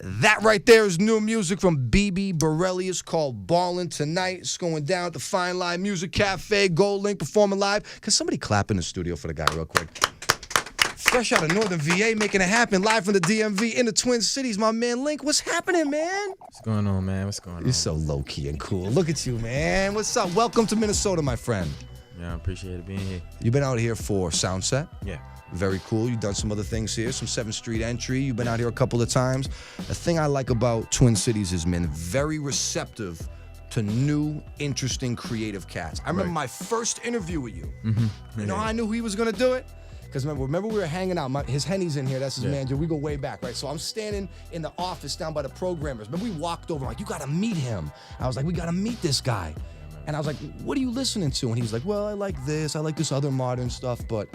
That right there is new music from BB Borelli. It's called Ballin' Tonight. It's going down at the Fine Line Music Cafe, Goldlink performing live. Can somebody clap in the studio for the guy real quick? Fresh out of Northern VA, making it happen, live from the DMV in the Twin Cities. My man Link, what's happening, man? What's going on, man? What's going on? You're so low-key and cool. Look at you, man. What's up? Welcome to Minnesota, my friend. Yeah, I appreciate it being here. You've been out here for Soundset. Yeah. Very cool. You've done some other things here, some 7th Street entry. You've been out here a couple of times. The thing I like about Twin Cities is, man, very receptive to new, interesting, creative cats. I remember my first interview with you. You know how I knew he was going to do it? Because remember we were hanging out. His Henny's in here. That's his manager. We go way back, right? So I'm standing in the office down by the programmers. Remember we walked over, like, you got to meet him. I was like, we got to meet this guy. And I was like, what are you listening to? And he was like, well, I like this other modern stuff, but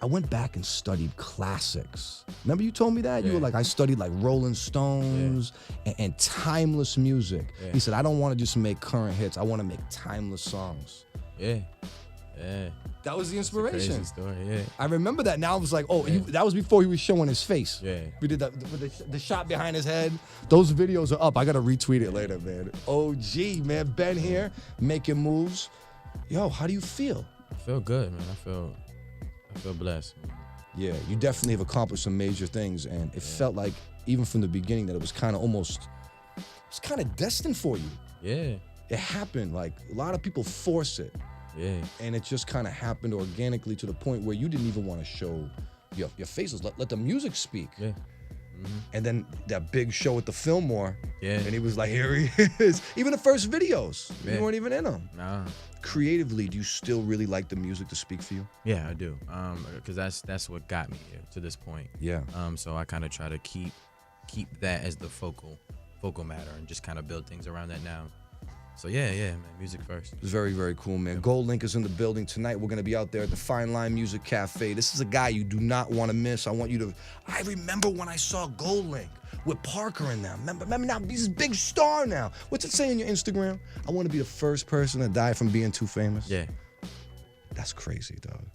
I went back and studied classics. Remember you told me that? You were like, I studied like Rolling Stones and timeless music. He said, I don't want to just make current hits. I want to make timeless songs. Yeah. That was the inspiration. Crazy story, yeah. I remember that. Now I was like, oh, that was before he was showing his face. Yeah. We did that with the shot behind his head. Those videos are up. I got to retweet it later, man. OG, man. Ben here, making moves. Yo, how do you feel? I feel good, man. I feel blessed. Yeah, you definitely have accomplished some major things, and it felt like, even from the beginning, that it was kind of it's kind of destined for you. Yeah. It happened. Like, a lot of people force it. Yeah. And it just kind of happened organically to the point where you didn't even want to show your faces. Let the music speak. Yeah. And then that big show at the Fillmore. Yeah. And he was like, here he is. Even the first videos, you weren't even in them. Nah. Creatively, do you still really like the music to speak for you? Yeah, I do. Because that's what got me here to this point. Yeah. So I kind of try to keep that as the focal matter and just kind of build things around that now. So yeah, man, music first. It's very, very cool, man. Goldlink is in the building tonight. We're gonna be out there at the Fine Line Music Cafe. This is a guy you do not want to miss. I remember when I saw Goldlink with Parker in them. Remember now, he's a big star now. What's it say on your Instagram? I want to be the first person to die from being too famous. Yeah. That's crazy, dog.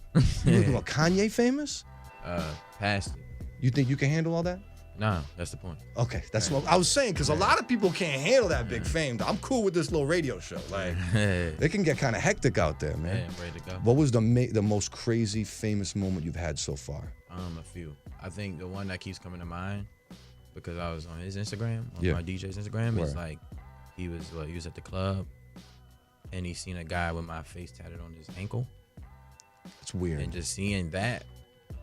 You looking about Kanye famous? Past it. You think you can handle all that? Nah, that's the point. Okay, that's what I was saying, because a lot of people can't handle that big fame. I'm cool with this little radio show. Like, it can get kind of hectic out there, man. Yeah, I'm ready to go. What was the most crazy, famous moment you've had so far? A few. I think the one that keeps coming to mind, because I was on his Instagram, on my DJ's Instagram, is like, he was at the club, and he seen a guy with my face tatted on his ankle. It's weird. And just seeing that.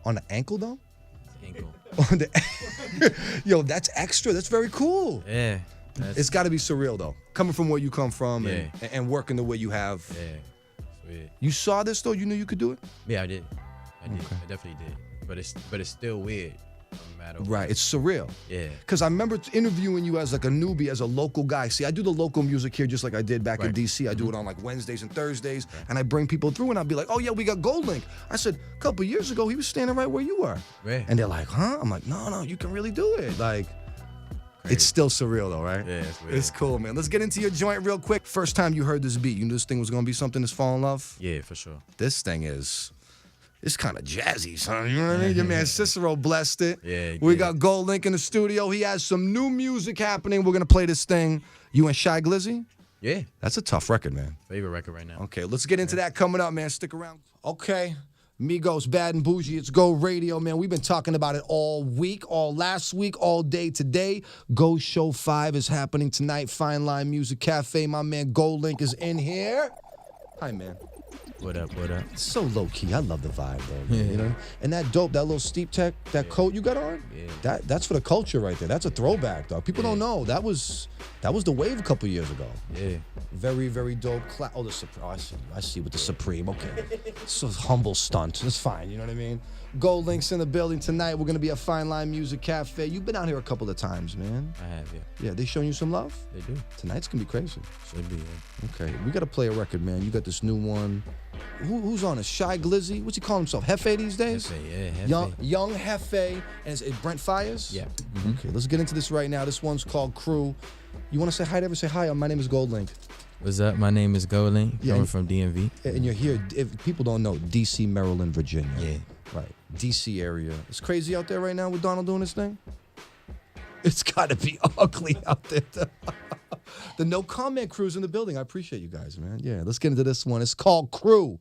On the ankle, though? Ankle. Yo, that's extra. That's very cool. Yeah. It's got to be surreal, though. Coming from where you come from and working the way you have. Yeah. Sweet. You saw this, though? You knew you could do it? Yeah, I did. I definitely did. But it's still weird. No matter what. Right, it's surreal. Yeah. Because I remember interviewing you as like a newbie, as a local guy. See, I do the local music here just like I did back in D.C. I do it on like Wednesdays and Thursdays, and I bring people through, and I'll be like, oh yeah, we got Goldlink. I said, a couple years ago, he was standing right where you were. Right. And they're like, huh? I'm like, no, you can really do it. Like, it's still surreal though, right? Yeah, it's weird. It's cool, man. Let's get into your joint real quick. First time you heard this beat, you knew this thing was gonna be something to fall in love? Yeah, for sure. This thing it's kind of jazzy, son. You know what I mean? Your man Cicero blessed it. Yeah. We got Goldlink in the studio. He has some new music happening. We're going to play this thing. You and Shy Glizzy? Yeah. That's a tough record, man. Favorite record right now. Okay, let's get into that coming up, man. Stick around. Okay. Migos, Bad and Bougie, it's Go Radio, man. We've been talking about it all week, all last week, all day today. Go Show 5 is happening tonight. Fine Line Music Cafe. My man Goldlink is in here. Hi, man. What up? It's so low key. I love the vibe, though. You know, and that dope, that little steep tech, that coat you got on. Yeah. That's for the culture right there. That's a throwback, dog. People don't know that was the wave a couple years ago. Yeah. Very, very dope. The Supreme. Oh, I see with the Supreme. Okay, it's a humble stunt. It's fine. You know what I mean? Goldlink's in the building tonight. We're gonna be at Fine Line Music Cafe. You've been out here a couple of times, man. I have, yeah. Yeah, they showing you some love? They do. Tonight's gonna be crazy. Should be, yeah. Okay, we gotta play a record, man. You got this new one. Who's on it? Shy Glizzy? What's he call himself? Hefe these days? Hefe, yeah. Hefe. Young Hefe. And is Brent Fires? Yeah. Okay, let's get into this right now. This one's called Crew. You want to say hi to everyone? Say hi. My name is Goldlink. What's up? My name is Goldlink. Coming from DMV. And you're here. If people don't know, D.C., Maryland, Virginia. Yeah. Right. D.C. area. It's crazy out there right now with Donald doing his thing. It's got to be ugly out there. The no comment crew's in the building. I appreciate you guys, man. Yeah, let's get into this one. It's called Crew.